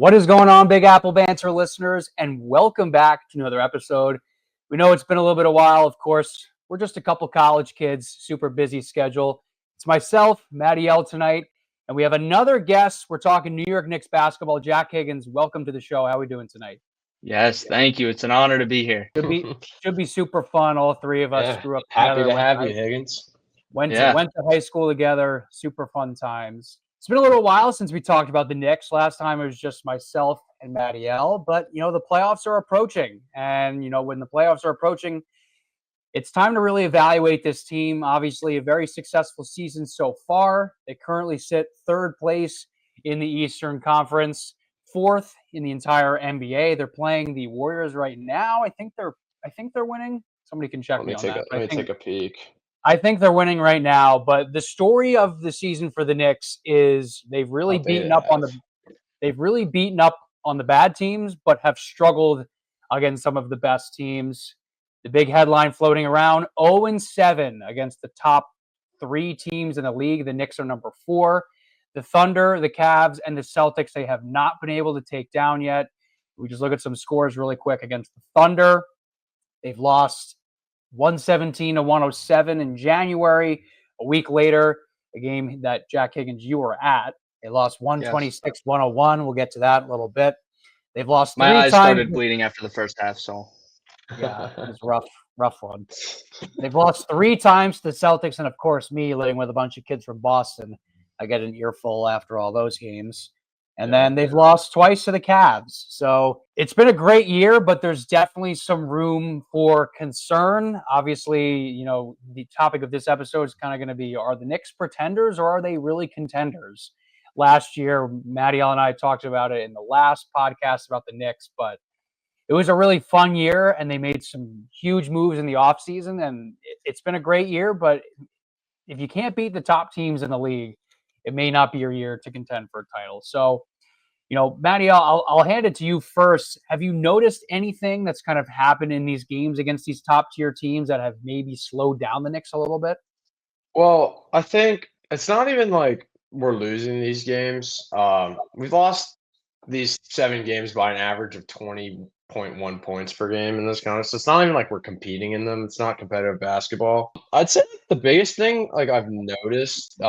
What is going on, Big Apple Banter listeners, and welcome back to another episode. We know it's been a little bit of a while, of course. We're just a couple college kids, super busy schedule. It's myself, Matty tonight, and we have another guest. We're talking New York Knicks basketball. Jack Higgins, welcome to the show. How are we doing tonight? Yes, thank you. It's an honor to be here. Should be super fun. All three of us grew up happy together. to have you, Higgins. Went to high school together. Super fun times. It's been a little while since we talked about the Knicks. Last time it was just myself and Matty but the playoffs are approaching, and when the playoffs are approaching, it's time to really evaluate this team. Obviously, a very successful season so far. They currently sit third place in the Eastern Conference, fourth in the entire NBA. They're playing the Warriors right now. I think they're winning. Somebody can check me on that. Let me take a peek. I think they're winning right now, but the story of the season for the Knicks is they've really beaten up on the bad teams, but have struggled against some of the best teams. The big headline floating around, 0-7 against the top three teams in the league. The Knicks are number 4. The Thunder, the Cavs, and the Celtics, they have not been able to take down yet. We just look at some scores really quick against the Thunder. They've lost 117-107 in January. A week later, a game that Jack Higgins, you were at, they lost 126-101. We'll get to that in a little bit. They've lost three times. My eyes started bleeding after the first half, so. Yeah, it was rough one. They've lost 3 times to the Celtics, and of course, me living with a bunch of kids from Boston, I get an earful after all those games. And then they've lost twice to the Cavs. So it's been a great year, but there's definitely some room for concern. Obviously, the topic of this episode is kind of going to be, are the Knicks pretenders or are they really contenders? Last year, Matty and I talked about it in the last podcast about the Knicks, but it was a really fun year, and they made some huge moves in the offseason, and it's been a great year, but if you can't beat the top teams in the league, it may not be your year to contend for a title. So, Matty, I'll hand it to you first. Have you noticed anything that's kind of happened in these games against these top-tier teams that have maybe slowed down the Knicks a little bit? Well, I think it's not even like we're losing these games. We've lost these 7 games by an average of 20.1 points per game in this conference. So it's not even like we're competing in them. It's not competitive basketball. I'd say the biggest thing I've noticed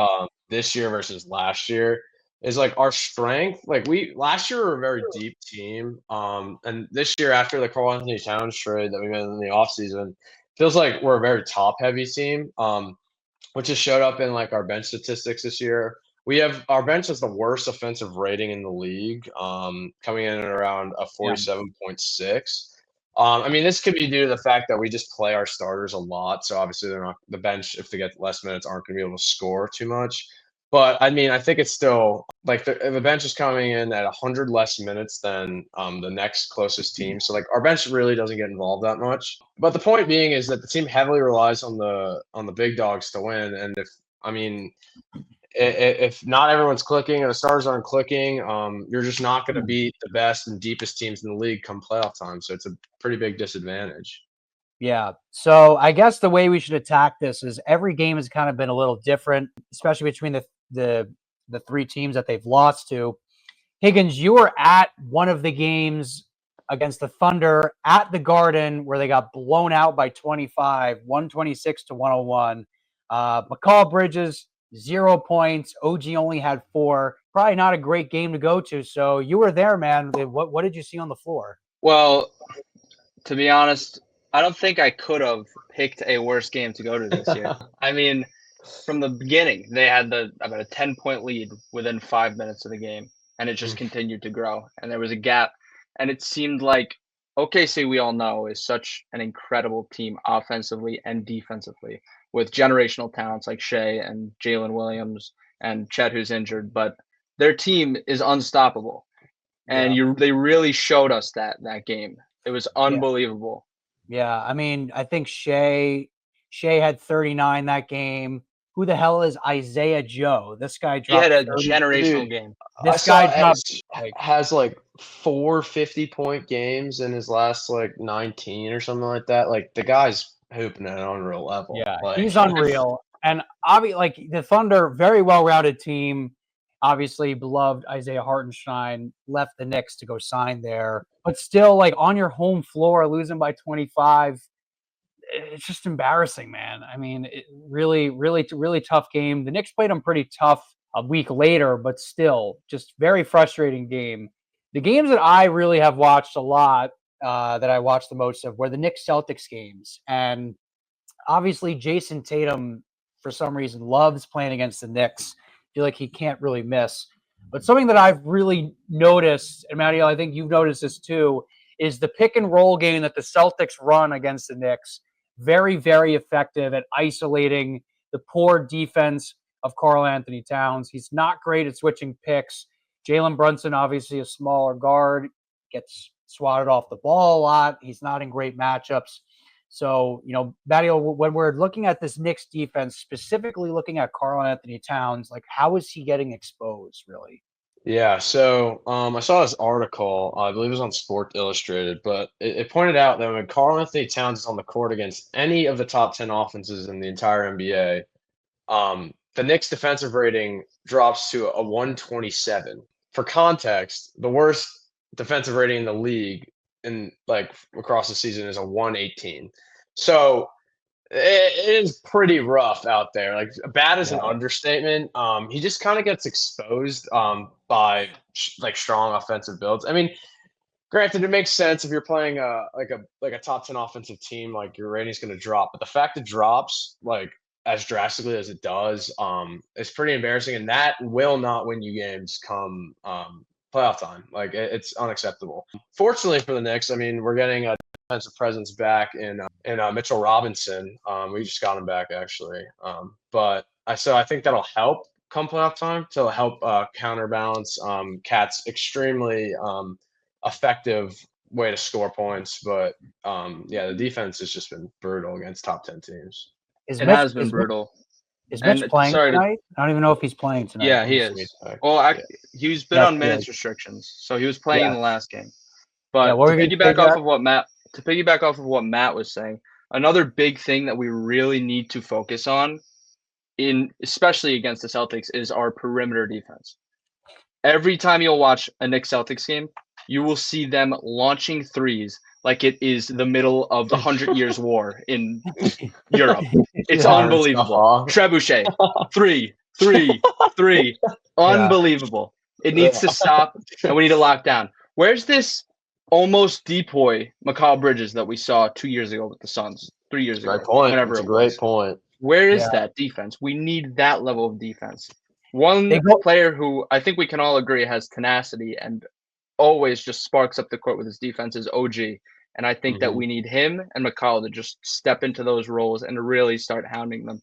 this year versus last year is our strength. Last year we were a very deep team. And this year, after the Karl Anthony Towns trade that we made in the offseason, feels like we're a very top heavy team. Which has showed up in our bench statistics this year. Our bench has the worst offensive rating in the league, coming in at around a 47.6. This could be due to the fact that we just play our starters a lot. So obviously the bench, if they get less minutes, aren't going to be able to score too much. But I think it's still the bench is coming in at 100 less minutes than the next closest team. So our bench really doesn't get involved that much. But the point being is that the team heavily relies on the big dogs to win. And if not everyone's clicking and the stars aren't clicking, you're just not going to beat the best and deepest teams in the league come playoff time. So it's a pretty big disadvantage. Yeah. So I guess the way we should attack this is every game has kind of been a little different, especially between the 3 teams that they've lost to. Higgins, you were at one of the games against the Thunder at the Garden where they got blown out by 25, 126-101. McCall Bridges, 0 points. OG only had 4. Probably not a great game to go to. So you were there, man. What did you see on the floor? Well, to be honest, I don't think I could have picked a worse game to go to this year. From the beginning, they had about a 10-point lead within 5 minutes of the game, and it just continued to grow. And there was a gap, and it seemed like OKC, we all know, is such an incredible team offensively and defensively with generational talents like Shea and Jalen Williams and Chet, who's injured. But their team is unstoppable, and they really showed us that game. It was unbelievable. Yeah, I think Shea had 39 that game. Who the hell is Isaiah Joe? This guy dropped. He had a generational game. This guy has 4 50-point games in his last 19 or something like that. The guy's hooping at an unreal level. Yeah, he's unreal. And obviously, the Thunder, very well-rounded team. obviously beloved Isaiah Hartenstein left the Knicks to go sign there, but still, like, on your home floor, losing by 25, it's just embarrassing, man. I mean, really tough game. The Knicks played them pretty tough a week later, but still, just very frustrating game. The games that I really have watched a lot, that I watched the most of, were the Knicks Celtics games, and obviously Jason Tatum, for some reason, loves playing against the Knicks. I feel like he can't really miss. But something that I've really noticed, and Matty, I think you've noticed this too, is the pick and roll game that the Celtics run against the Knicks. Very, very effective at isolating the poor defense of Karl Anthony Towns. He's not great at switching picks. Jalen Brunson, obviously a smaller guard, gets swatted off the ball a lot. He's not in great matchups. So, Matty, when we're looking at this Knicks defense, specifically looking at Karl Anthony Towns, like, how is he getting exposed, really? Yeah, so I saw this article, I believe it was on Sport Illustrated, but it pointed out that when Karl Anthony Towns is on the court against any of the top 10 offenses in the entire NBA, the Knicks defensive rating drops to a 127. For context, the worst defensive rating in the league across the season is a 118. So it is pretty rough out there. Like, bad is an understatement. He just kind of gets exposed by strong offensive builds. I mean, granted, it makes sense if you're playing a top 10 offensive team, like, your rating's going to drop. But the fact it drops as drastically as it does, is pretty embarrassing, and that will not win you games come playoff time. Like, it's unacceptable. Fortunately for the Knicks, I mean, we're getting a defensive presence back in Mitchell Robinson. We just got him back, actually. So I think that'll help come playoff time to help counterbalance Cat's extremely effective way to score points. But the defense has just been brutal against top 10 teams. It has been brutal. Is Mitch playing tonight? I don't even know if he's playing tonight. Yeah, he is. Well, he's been on minutes restrictions, so he was playing in the last game. But to piggyback off of what Matt was saying, another big thing that we really need to focus on, especially against the Celtics, is our perimeter defense. Every time you'll watch a Knicks Celtics game, you will see them launching threes like it is the middle of the 100 Years' War in Europe. It's unbelievable. Trebuchet, three. Unbelievable. It needs to stop, and we need to lock down. Where's this almost depoy Mikal Bridges that we saw 2 years ago with the Suns, 3 years ago? Great point. That's a great point. Where is that defense? We need that level of defense. One player who I think we can all agree has tenacity and always just sparks up the court with his defense is OG. And I think that we need him and Mikal to just step into those roles and really start hounding them.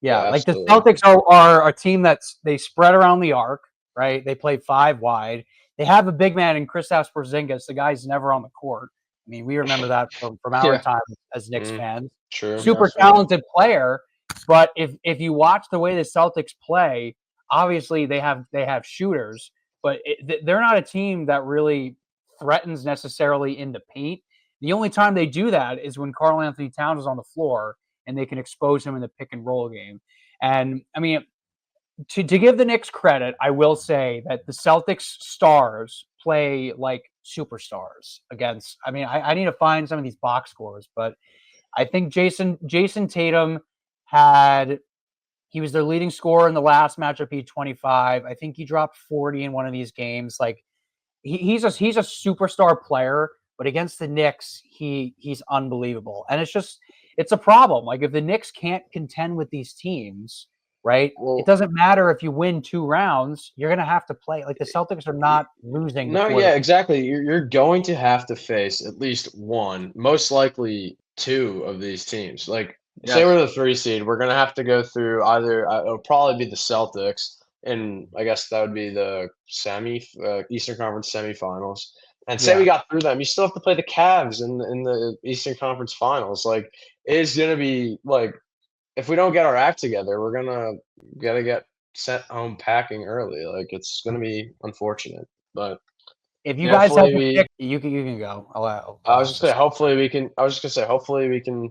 Yeah, like the Celtics are a team they spread around the arc, right? They play 5 wide. They have a big man in Kristaps Porzingis. The guy's never on the court. I mean, we remember that from our time as Knicks fans. Sure, super talented player, but if you watch the way the Celtics play, obviously they have shooters, but they're not a team that really threatens necessarily in the paint. The only time they do that is when Karl Anthony Towns is on the floor and they can expose him in the pick and roll game. And I mean, to give the Knicks credit, I will say that the Celtics stars play like superstars against. I mean, I need to find some of these box scores, but I think Jason Tatum he was their leading scorer in the last matchup. He had 25. I think he dropped 40 in one of these games. Like, he's a superstar player, but against the Knicks, he's unbelievable. And it's a problem. Like, if the Knicks can't contend with these teams, right? Well, it doesn't matter if you win 2 rounds, you're going to have to play. Like, the Celtics are not losing. No, yeah, exactly. You're going to have to face at least one, most likely 2 of these teams. Like, say we're the 3 seed, we're going to have to go through either it'll probably be the Celtics, and I guess that would be the Eastern Conference semifinals. And say we got through them, you still have to play the Cavs in the Eastern Conference Finals. Like, it is going to be like, if we don't get our act together, we're gotta get sent home packing early. Like, it's gonna be unfortunate, but if you guys have to pick, you can go. I was just gonna say, hopefully we can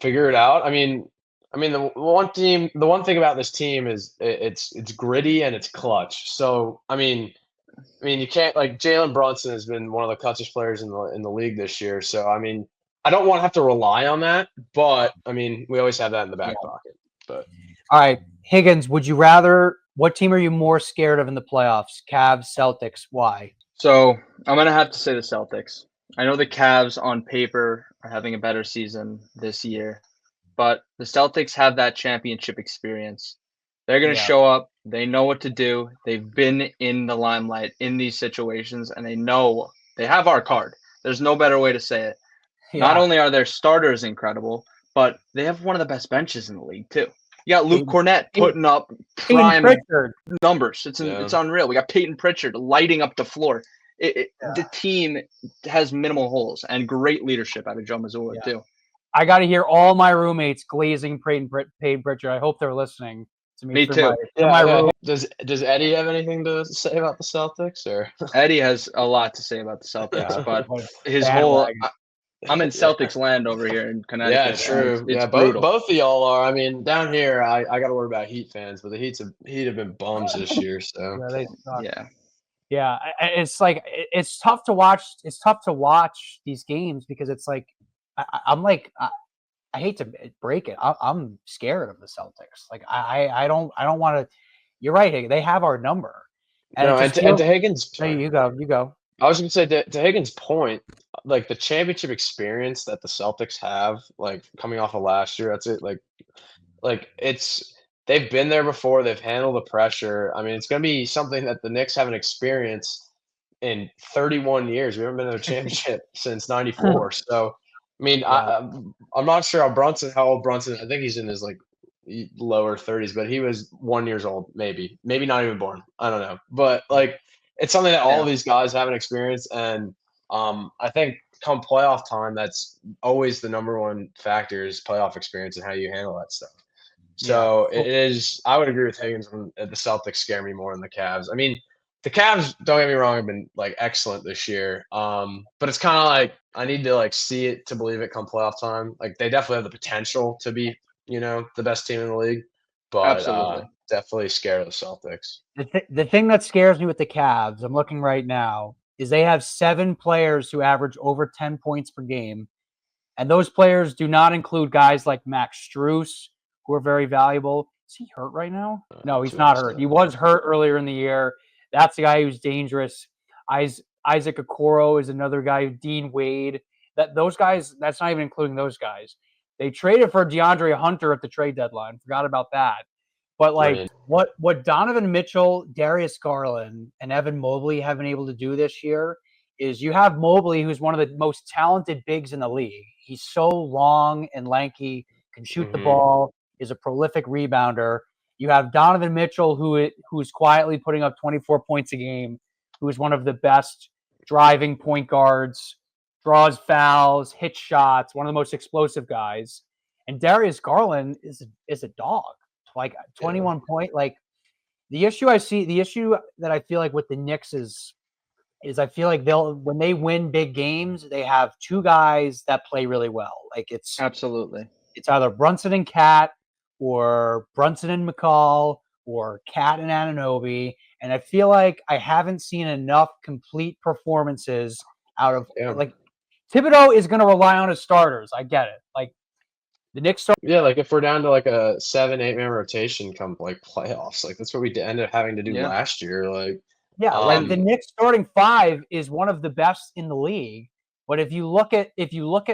figure it out. I mean, I mean, the one thing about this team is it's gritty and it's clutch. So you can't like Jalen Brunson has been one of the clutchest players in the league this year. So I mean, I don't want to have to rely on that, but I mean, we always have that in the back pocket. But all right, Higgins, what team are you more scared of in the playoffs? Cavs, Celtics, why? So I'm gonna have to say the Celtics. I know the Cavs on paper are having a better season this year, but the Celtics have that championship experience. They're going to show up. They know what to do. They've been in the limelight in these situations, and they know they have our card. There's no better way to say it. Yeah. Not only are their starters incredible, but they have one of the best benches in the league, too. You got Luke Cornett putting up prime numbers. It's unreal. We got Peyton Pritchard lighting up the floor. The team has minimal holes and great leadership out of Joe Mazzulla, too. I got to hear all my roommates glazing Peyton Pritchard. I hope they're listening to me. Me too. Does Eddie have anything to say about the Celtics? Or Eddie has a lot to say about the Celtics, but his whole I'm in Celtics land over here in Connecticut. Yeah, true. It's both of y'all are. I mean, down here, I got to worry about Heat fans, but the Heat have been bums this year. So they suck. Yeah. It's like it's tough to watch. It's tough to watch these games because it's like I hate to break it. I'm scared of the Celtics. Like I don't want to. You're right, Higgins. They have our number. And to Higgins' point, you go. I was going to say to Higgins' point, like the championship experience that the Celtics have, like coming off of last year, that's it. Like they've been there before. They've handled the pressure. I mean, it's going to be something that the Knicks haven't experienced in 31 years. We haven't been in a championship since '94. So, I mean, I'm not sure how old Brunson. I think he's in his like lower 30s, but he was 1 year old, maybe not even born. I don't know, but like it's something that all of these guys haven't experienced, and I think come playoff time, that's always the number one factor is playoff experience and how you handle that stuff. So it is. I would agree with Higgins when the Celtics scare me more than the Cavs. I mean, the Cavs, don't get me wrong, have been like excellent this year. But it's kind of like I need to like see it to believe it come playoff time. Like they definitely have the potential to be, the best team in the league. But definitely scared of the Celtics. The thing that scares me with the Cavs, I'm looking right now, is they have 7 players who average over 10 points per game. And those players do not include guys like Max Strus, who are very valuable. Is he hurt right now? No, he's not hurt. He was hurt earlier in the year. That's the guy who's dangerous. Isaac Okoro is another guy. Dean Wade. Those guys, that's not even including those guys. They traded for DeAndre Hunter at the trade deadline. Forgot about that. But like what Donovan Mitchell, Darius Garland, and Evan Mobley have been able to do this year is you have Mobley, who's one of the most talented bigs in the league. He's so long and lanky, can shoot the ball, is a prolific rebounder. You have Donovan Mitchell, who's quietly putting up 24 points a game, who is one of the best driving point guards, draws fouls, hits shots, one of the most explosive guys. And Darius Garland is a dog. Like 21 point. Like the issue that I feel like with the Knicks is I feel like when they win big games, they have 2 guys that play really well. Like it's either Brunson and Cat or Brunson and McCall or Cat and Anunoby. And I feel like I haven't seen enough complete performances out of like Thibodeau is going to rely on his starters. I get it. Like the Knicks like if we're down to like a 7-8 man rotation come like playoffs, like that's what we ended up having to do last year. Like like the Knicks starting 5 is one of the best in the league. But if you look at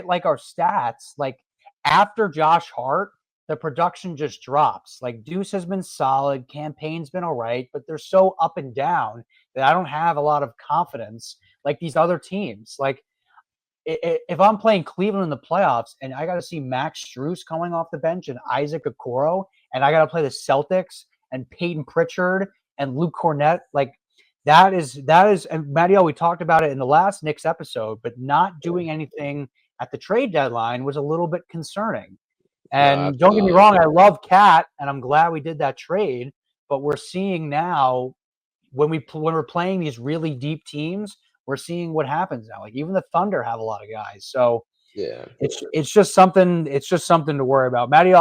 like our stats, like after Josh Hart, the production just drops. Like Deuce has been solid, Campaign's been all right, but they're so up and down that I don't have a lot of confidence like these other teams. Like if I'm playing Cleveland in the playoffs and I got to see Max Strus coming off the bench and Isaac Okoro, and I got to play the Celtics and Peyton Pritchard and Luke Cornett, like that is, and Matty, we talked about it in the last Knicks episode, but not doing anything at the trade deadline was a little bit concerning. And don't get me wrong, I love Cat, and I'm glad we did that trade. But we're seeing now when we're playing these really deep teams, we're seeing what happens now. Like even the Thunder have a lot of guys, so it's just something to worry about. Matty,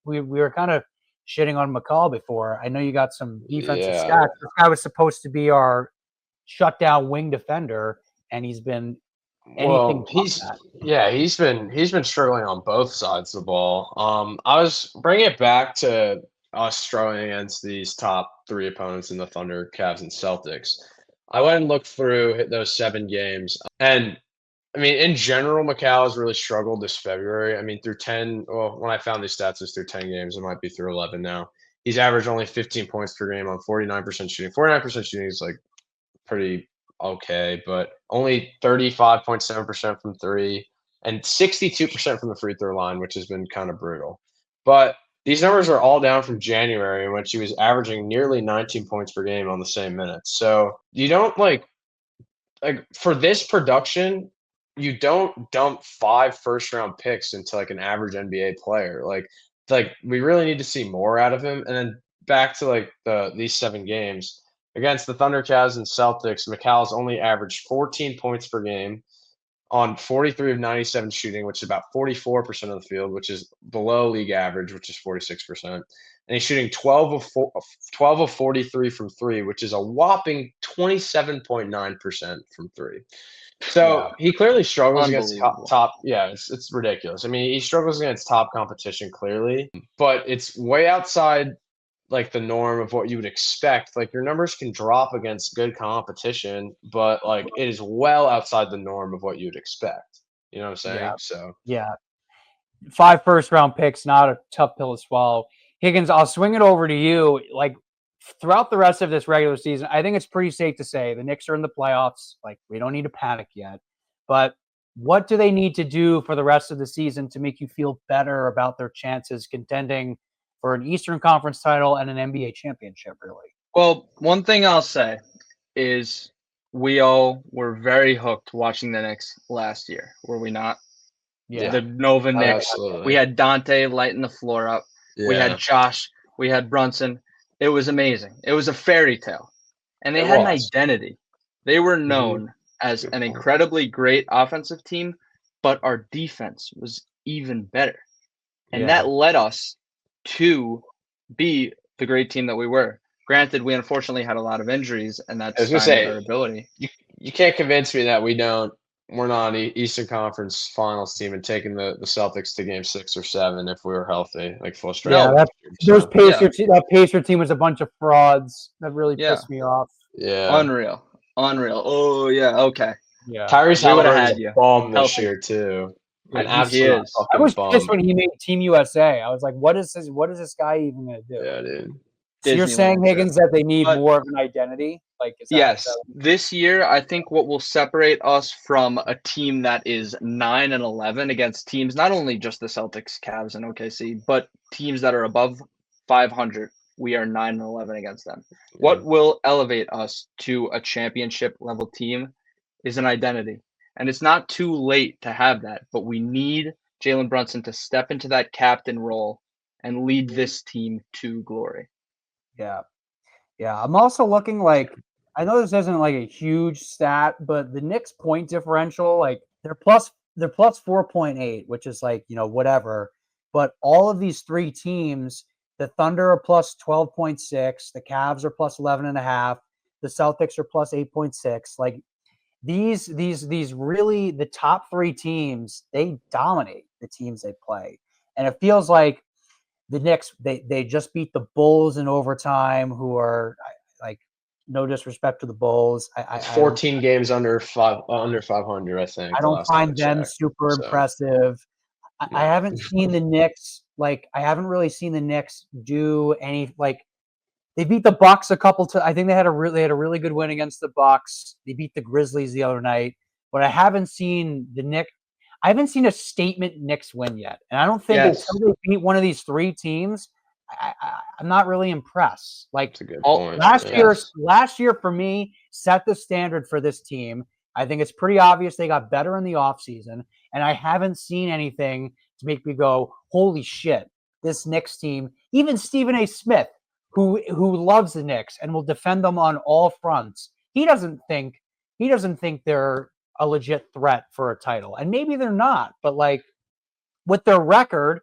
we were kind of shitting on McCall before. I know you got some defensive Yeah. stats. This guy was supposed to be our shutdown wing defender, and he's been anything Well, but that. he's been struggling on both sides of the ball. I was bringing it back to us struggling against these top 3 opponents in the Thunder, Cavs, and Celtics. I went and looked through those 7 games, and I mean, in general, Macau has really struggled this February. I mean, through 10, well, when I found these stats, it's through 10 games. It might be through 11 now. He's averaged only 15 points per game on 49% shooting. 49% shooting is like pretty okay, but only 35.7% from 3 and 62% from the free throw line, which has been kind of brutal. But these numbers are all down from January, in which he was averaging nearly 19 points per game on the same minutes. So you don't like for this production, you don't dump 5 first-round picks into like an average NBA player. Like we really need to see more out of him. And then back to like these 7 games against the Thunder, Cavs, and Celtics, McCall's only averaged 14 points per game on 43 of 97 shooting, which is about 44% of the field, which is below league average, which is 46%. And he's shooting 12 of 43 from 3, which is a whopping 27.9% from 3. So he clearly struggles against top. Yeah, it's ridiculous. I mean, he struggles against top competition clearly, but it's way outside like the norm of what you would expect. Like your numbers can drop against good competition, but like it is well outside the norm of what you'd expect. You know what I'm saying? Yeah. So Yeah. 5 first-round picks, not a tough pill to swallow. Higgins, I'll swing it over to you. Like throughout the rest of this regular season, I think it's pretty safe to say the Knicks are in the playoffs. Like we don't need to panic yet. But what do they need to do for the rest of the season to make you feel better about their chances contending for an Eastern Conference title and an NBA championship, really? Well, one thing I'll say is we all were very hooked watching the Knicks last year, were we not? Yeah. The Nova Knicks. absolutely. We had Dante lighting the floor up. We had Josh. We had Brunson. It was amazing. It was a fairy tale. And they had an identity. They were known as an incredibly great offensive team, but our defense was even better. And that led us to be the great team that we were. Granted, we unfortunately had a lot of injuries, and that's stymied our ability. You can't convince me that we're not an Eastern Conference Finals team and taking the Celtics to Game 6 or 7 if we were healthy, like full strength. Yeah, that Pacer team was a bunch of frauds. That really pissed me off. Yeah, unreal. Oh yeah, okay. Yeah, Tyrese Halliburton's a bum this year too. Yeah, An absolute I was bum. pissed when he made Team USA. I was like, what is this guy even going to do? Yeah, dude. So you're saying, Higgins, that they need more of an identity? Like, yes, this year I think what will separate us from a team that is 9-11 against teams not only just the Celtics, Cavs, and OKC, but teams that are above 500. We are 9-11 against them. Yeah. What will elevate us to a championship level team is an identity. And it's not too late to have that, but we need Jalen Brunson to step into that captain role and lead this team to glory. Yeah. Yeah. I'm also looking like, I know this isn't like a huge stat, but the Knicks point differential, like they're plus 4.8, which is like, whatever. But all of these 3 teams, the Thunder are plus 12.6, the Cavs are plus 11.5, the Celtics are plus 8.6. Like these really, the top 3 teams, they dominate the teams they play. And it feels like the Knicks, they just beat the Bulls in overtime, who are like, no disrespect to the Bulls. 14 games under 500, I think. I don't find them super impressive. I haven't seen the Knicks, like I haven't really seen the Knicks do any, like they beat the Bucks a couple times. I think they had a really good win against the Bucks. They beat the Grizzlies the other night, but I haven't seen the Knicks. I haven't seen a statement Knicks win yet, and I don't think until they beat one of these 3 teams, I'm not really impressed. Like that's a good point. Last year for me set the standard for this team. I think it's pretty obvious they got better in the offseason, and I haven't seen anything to make me go, holy shit, this Knicks team, even Stephen A. Smith, who loves the Knicks and will defend them on all fronts, he doesn't think they're a legit threat for a title. And maybe they're not, but like with their record,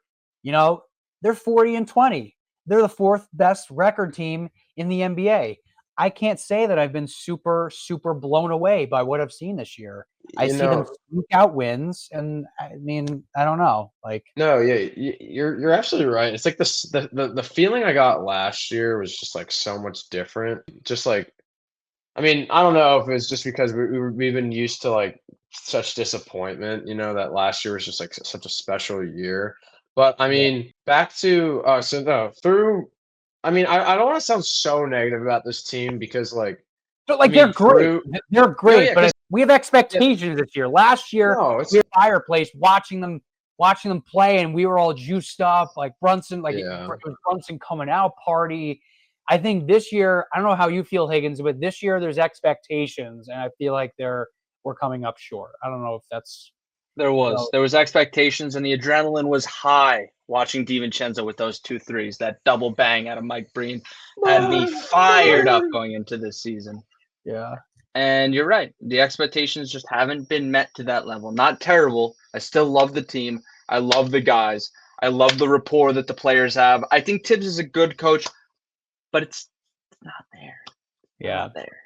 they're 40-20. They're the 4th best record team in the NBA. I can't say that I've been super, super blown away by what I've seen this year. I see them sneak out wins, and I mean, I don't know. Like, no, yeah, you're absolutely right. It's like the feeling I got last year was just like so much different. Just like, I mean, I don't know if it's just because we've been used to like such disappointment, that last year was just like such a special year. But I mean, back to I mean, I don't want to sound so negative about this team because but like, they're great. They're great, but we have expectations this year. Last year, we had a fireplace watching them play, and we were all juiced up, like Brunson, it was Brunson coming out party. I think this year, I don't know how you feel, Higgins, but this year there's expectations, and I feel like we're coming up short. I don't know if that's there was expectations, and the adrenaline was high watching DiVincenzo with those 2 threes. That double bang out of Mike Breen had me fired up going into this season. Yeah. And you're right. The expectations just haven't been met to that level. Not terrible. I still love the team. I love the guys. I love the rapport that the players have. I think Tibbs is a good coach, but it's not there. Yeah. Not there.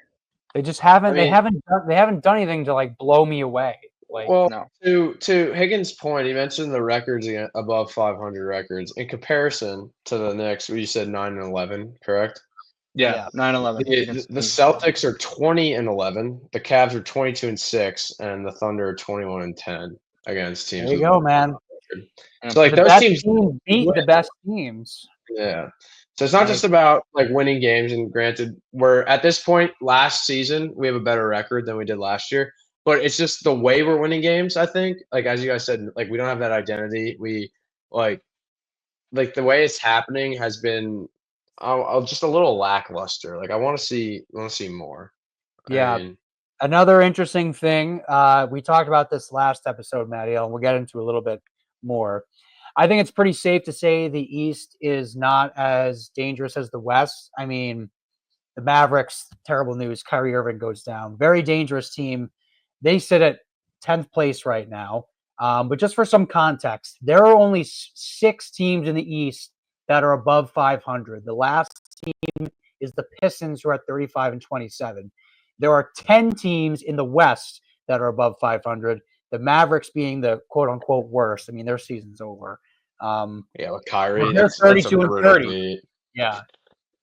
They just haven't. They haven't done anything to like blow me away. Like, no. To Higgins' point, he mentioned the records above 500 records. In comparison to the Knicks, you said 9-11, correct? Yeah. 9-11. The Celtics are 20-11. The Cavs are 22-6, and the Thunder are 21-10 against teams. There you go, man. So like those teams beat the best teams. Yeah. So it's not just about like winning games, and granted, we're at this point last season we have a better record than we did last year, but it's just the way we're winning games. I think, like as you guys said, like we don't have that identity. We like the way it's happening has been just a little lackluster. Like I want to see more. Yeah. I mean, another interesting thing, we talked about this last episode, Matty, and we'll get into a little bit more. I think it's pretty safe to say the East is not as dangerous as the West. I mean, the Mavericks, terrible news. Kyrie Irving goes down. Very dangerous team. They sit at 10th place right now. But just for some context, there are only 6 teams in the East that are above 500. The last team is the Pistons, who are at 35-27. There are 10 teams in the West that are above 500. The Mavericks being the quote-unquote worst. I mean, their season's over. With Kyrie, they're 32-30. Yeah.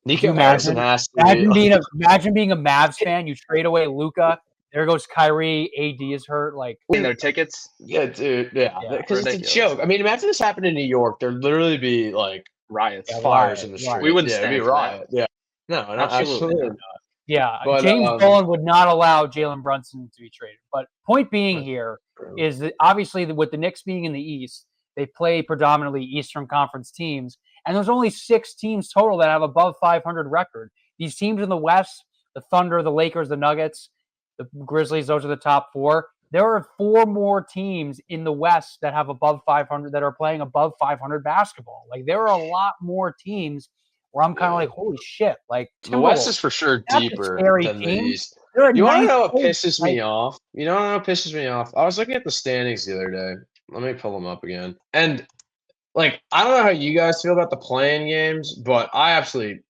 Nico Harrison has to imagine being a Mavs fan. You trade away Luka. There goes Kyrie. AD is hurt. Like, in their tickets. Yeah, dude. Yeah, because it's a joke. I mean, imagine this happened in New York. There'd literally be like riots, fires in the street. We wouldn't stand it'd be a riot. Yeah. No, absolutely not. Yeah, but, James Dolan would not allow Jalen Brunson to be traded. But point being here is that obviously with the Knicks being in the East, they play predominantly Eastern Conference teams, and there's only 6 teams total that have above 500 record. These teams in the West, the Thunder, the Lakers, the Nuggets, the Grizzlies, those are the top 4. There are 4 more teams in the West that have above 500 that are playing above 500 basketball. Like, there are a lot more teams where I'm kind of like, holy shit. Like, the West is for sure deeper than the East. You want to know what pisses me off? You know what pisses me off? I was looking at the standings the other day. Let me pull them up again. And, like, I don't know how you guys feel about the play-in games, but I absolutely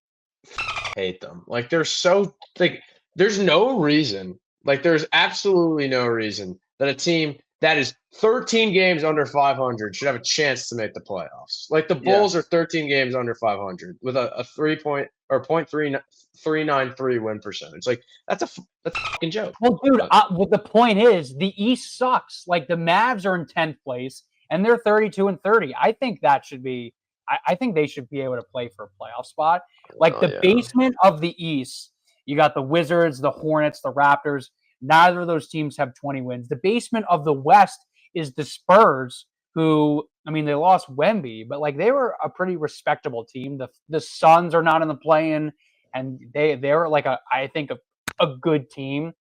hate them. Like, they're so – like, there's no reason – like, there's absolutely no reason that a team that is 13 games under 500 should have a chance to make the playoffs. Like, the Bulls are 13 games under 500 with a 3.393 win percentage. Like, that's a fucking joke. Well, dude, the point is the East sucks. Like, the Mavs are in 10th place and they're 32-30. I think that should be. I think they should be able to play for a playoff spot. Like, basement of the East, you got the Wizards, the Hornets, the Raptors. Neither of those teams have 20 wins. The basement of the West is the Spurs, who, I mean, they lost Wemby, but like they were a pretty respectable team. The Suns are not in the play-in, and they're like I think a good team.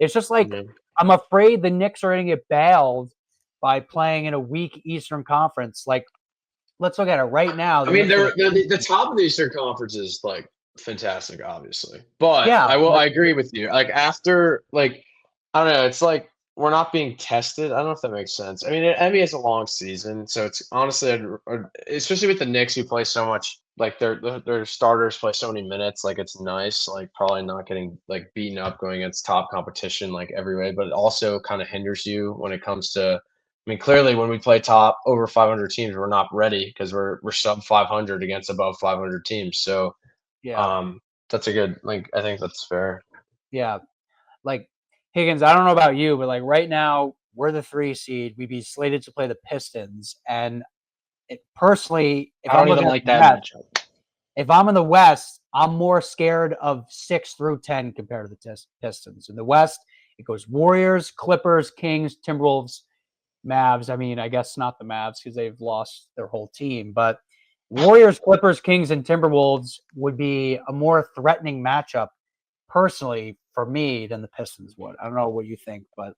It's just like I'm afraid the Knicks are going to get bailed by playing in a weak Eastern Conference. Like, let's look at it right now. I mean, the top of the Eastern Conference is like fantastic, obviously, but I agree with you. Like, after, like, I don't know, it's like we're not being tested. I don't know if that makes sense. I mean, NBA is a long season, so it's honestly, especially with the Knicks who play so much, like their starters play so many minutes. Like it's nice, like probably not getting like beaten up going against top competition like every way, but it also kind of hinders you when it comes to. I mean, clearly when we play top over 500 teams, we're not ready because we're sub 500 against above 500 teams. So, Yeah. that's a good like. I think that's fair. Yeah. Like Higgins, I don't know about you, but like right now we're the 3 seed. We'd be slated to play the Pistons, and personally, if I don't I'm even looking like at the that West, matchup. if I'm in the West, I'm more scared of 6 through 10 compared to the Pistons. In the West, it goes Warriors, Clippers, Kings, Timberwolves, Mavs. I mean, I guess not the Mavs because they've lost their whole team, but Warriors, Clippers, Kings, and Timberwolves would be a more threatening matchup personally for me than the Pistons would. I don't know what you think, but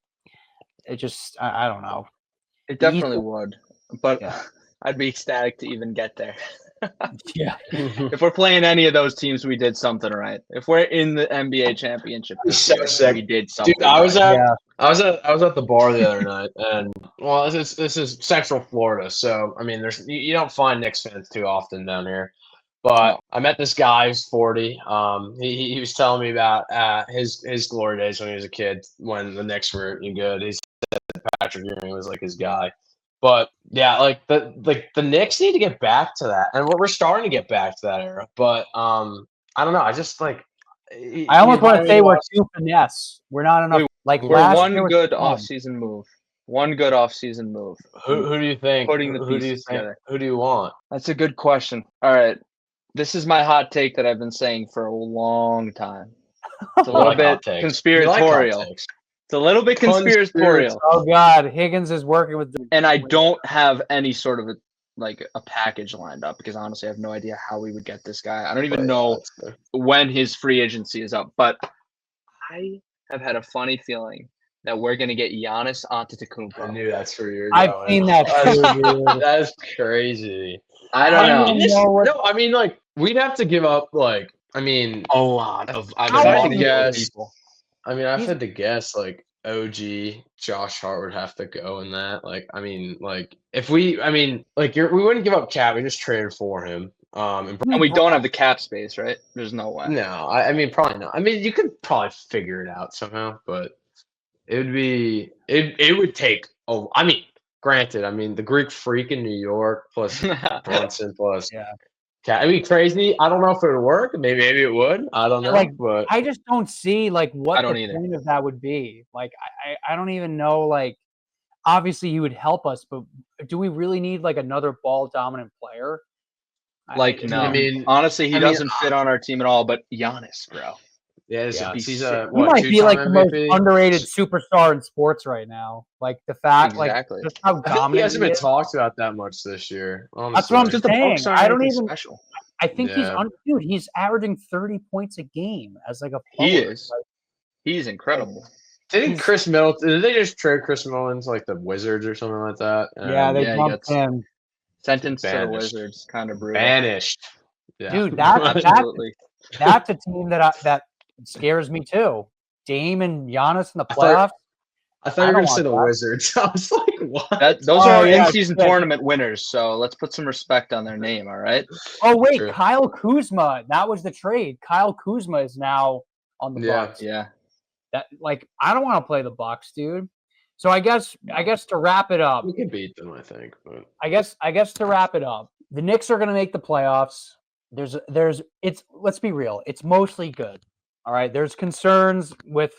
it just I don't know. It The East- definitely would, but Yeah. I'd be ecstatic to even get there. Yeah. If we're playing any of those teams, we did something right. If we're in the NBA championship this So year, sick. we did something Dude, I was right. at Yeah. I was at the bar the other night, and well, this is Central Florida, so I mean, you don't find Knicks fans too often down here. But Oh. I met this guy who's 40. He was telling me about his glory days when he was a kid when the Knicks were good. He said Patrick Ewing was like his guy. But yeah, like the Knicks need to get back to that, and we're starting to get back to that era. But I don't know. I just like. I almost want to say we're too finesse. We're not enough. Like We're last one year was good fun. off-season move. One good off-season move. Who do you think? Putting the Who do you pieces think? together. Who do you want? That's a good question. All right. This is my hot take that I've been saying for a long time. It's a We little like bit hot takes. We like hot conspiratorial. takes. It's a little bit conspiratorial. Oh God, Higgins is working with. And I don't have any sort of a package lined up because honestly, I have no idea how we would get this guy. I don't even know when his free agency is up, but I have had a funny feeling that we're going to get Giannis Antetokounmpo. I knew that's where you're I've going. seen that. That's crazy. I don't know. No, I mean, like we'd have to give up, like, I mean, A lot of people. I mean, I've He's- had to guess like OG, Josh Hart would have to go in that. Like, I mean, like if we, I mean, like we wouldn't give up Cat. We just traded for him. And we don't have the cap space, right? There's no way. No, I mean probably not. I mean, you could probably figure it out somehow, but it would be it would take. Oh, I mean, granted, I mean the Greek Freak in New York plus Brunson plus Yeah. Cat. It'd be crazy. I don't know if it would work. Maybe it would. I don't know. Like, but I just don't see like what I don't the either. point of that would be. Like I don't even know. Like obviously he would help us, but do we really need like another ball dominant player? Like no. I mean, honestly, he doesn't fit on our team at all. But Giannis, bro. Yeah, Yeah, he's sick. a He might be like the most MVP? underrated superstar in sports right now. Like the fact, Exactly. like just how I think dominant he hasn't been is. talked about that much this year. Honestly. That's what I'm Just the saying. Bucks aren't I don't anything even. special. I think Yeah. dude. He's averaging 30 points a game as like a. He forward. is. He's incredible. Didn't Chris Middleton? Did they just trade Chris Middleton to like the Wizards or something like that? Yeah, they yeah, he bumped gets- him. Sentenced to the Banished. Wizards, kind of brutal. Banished. Yeah. Dude, that's Absolutely. a team that scares me too. Dame and Giannis in the I playoffs. thought- I thought you I were don't going to say want the that. Wizards. I was like, what? Those Oh, are yeah, in-season shit. tournament winners, so let's put some respect on their name, all right? Oh wait, True. Kyle Kuzma. That was the trade. Kyle Kuzma is now on the Yeah. Bucks. Yeah. That like I don't want to play the Bucks, dude. So I guess to wrap it up, We can beat them, I think. But I guess to wrap it up, the Knicks are going to make the playoffs. Let's be real. It's mostly good. All right. There's concerns with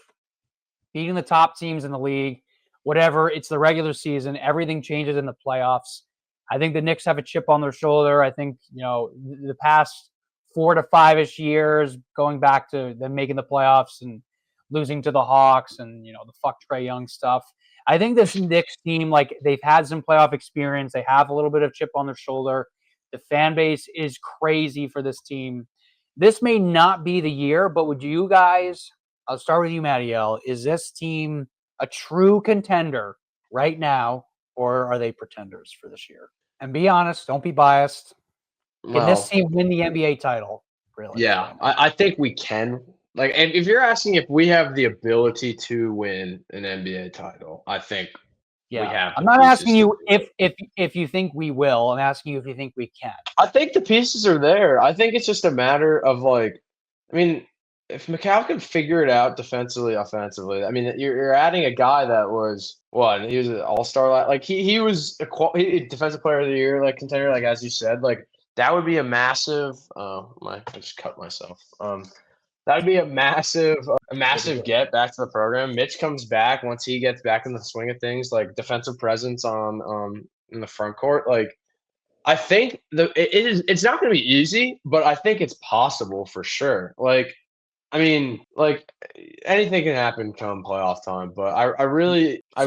beating the top teams in the league. Whatever. It's the regular season. Everything changes in the playoffs. I think the Knicks have a chip on their shoulder. I think, the past 4 to 5-ish years, going back to them making the playoffs and losing to the Hawks and, the fuck Trae Young stuff. I think this Knicks team, like, they've had some playoff experience. They have a little bit of chip on their shoulder. The fan base is crazy for this team. This may not be the year, but would you guys, I'll start with you, Matty L. Is this team a true contender right now, or are they pretenders for this year? And be honest, don't be biased. Can this team win the NBA title? Really? yeah, I think we can Like, and if you're asking if we have the ability to win an NBA title, I think we have. I'm not asking you if you think we will. I'm asking you if you think we can. I think the pieces are there. I think it's just a matter of like, I mean, if Mikal can figure it out defensively, offensively, I mean, you're adding a guy that was what? He was an all-star. Like he was a defensive player of the year, like contender, like as you said, like that would be a massive. I just cut myself. That would be a massive get back to the program. Mitch comes back once he gets back in the swing of things, like defensive presence on in the front court. Like I think it's not going to be easy, but I think it's possible for sure. Like I mean, like anything can happen come playoff time, but I really do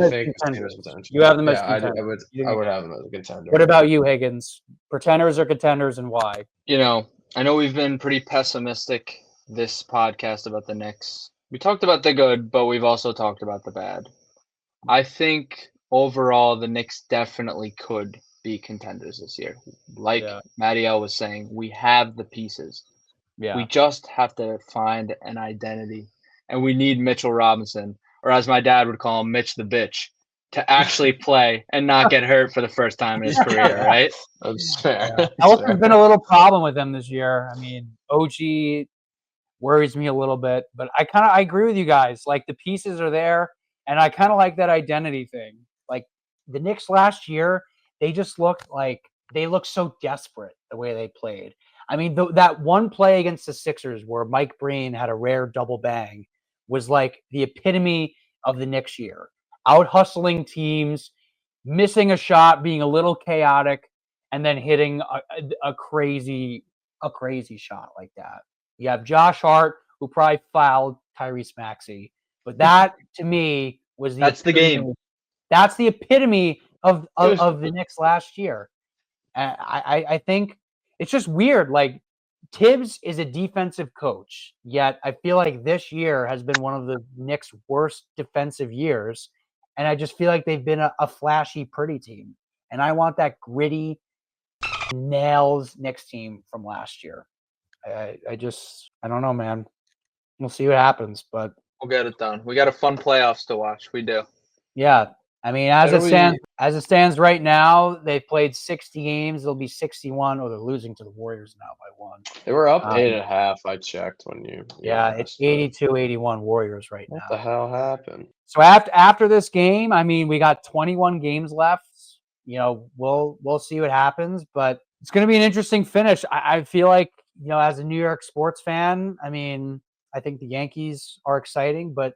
think this team has potential. You have them as contenders. I would have them as a contender. What about you, Higgins? Pretenders or contenders, and why? I know we've been pretty pessimistic this podcast about the Knicks. We talked about the good, but we've also talked about the bad. I think overall the Knicks definitely could be contenders this year. Like Matty was saying, we have the pieces. Yeah. We just have to find an identity. And we need Mitchell Robinson, or as my dad would call him, Mitch the bitch, to actually play and not get hurt for the first time in his career, right? That's fair. Elton's been a little problem with him this year. I mean, OG worries me a little bit, but I agree with you guys. Like the pieces are there, and I kind of like that identity thing. Like the Knicks last year, they just looked so desperate the way they played. I mean, that one play against the Sixers where Mike Breen had a rare double bang was like the epitome of the Knicks year. Out hustling teams, missing a shot, being a little chaotic, and then hitting a crazy shot like that. You have Josh Hart, who probably fouled Tyrese Maxey, but that to me was the game. That's the epitome of the Knicks last year. I think it's just weird. Like Tibbs is a defensive coach, yet I feel like this year has been one of the Knicks' worst defensive years, and I just feel like they've been a flashy, pretty team, and I want that gritty nails Knicks team from last year. I don't know, man. We'll see what happens, but we'll get it done. We got a fun playoffs to watch. We do. Yeah. I mean, as it stands right now, they've played 60 games. They'll be 61, or they're losing to the Warriors now by 1. They were up 8.5. I checked when you. Yeah, it's 82-81 Warriors right now. What the hell happened? So after this game, I mean, we got 21 games left. We'll see what happens, but it's going to be an interesting finish. I feel like, as a New York sports fan, I mean, I think the Yankees are exciting, but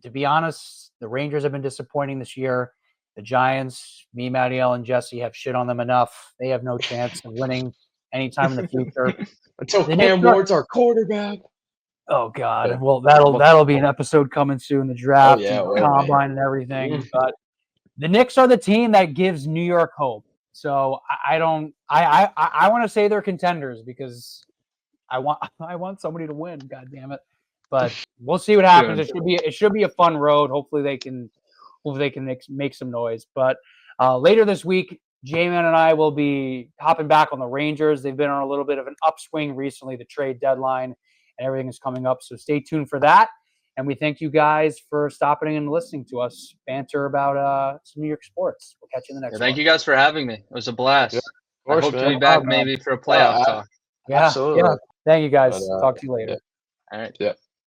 to be honest, the Rangers have been disappointing this year. The Giants, me, Matty, and Jesse have shit on them enough. They have no chance of winning anytime in the future. Until Cam Ward's our quarterback. Oh God! Yeah. Well, that'll be an episode coming soon. The draft, and the combine, and everything. But the Knicks are the team that gives New York hope. So I want to say they're contenders because I want somebody to win. God damn it! But we'll see what happens. It should be a fun road. Hopefully they can make some noise. But later this week, J-Man and I will be hopping back on the Rangers. They've been on a little bit of an upswing recently. The trade deadline and everything is coming up. So stay tuned for that. And we thank you guys for stopping and listening to us banter about some New York sports. We'll catch you in the next one. Thank you guys for having me. It was a blast. I hope to be back maybe for a playoff talk. Yeah, absolutely. Yeah. Thank you guys. Talk to you later. Yeah. All right. Yeah.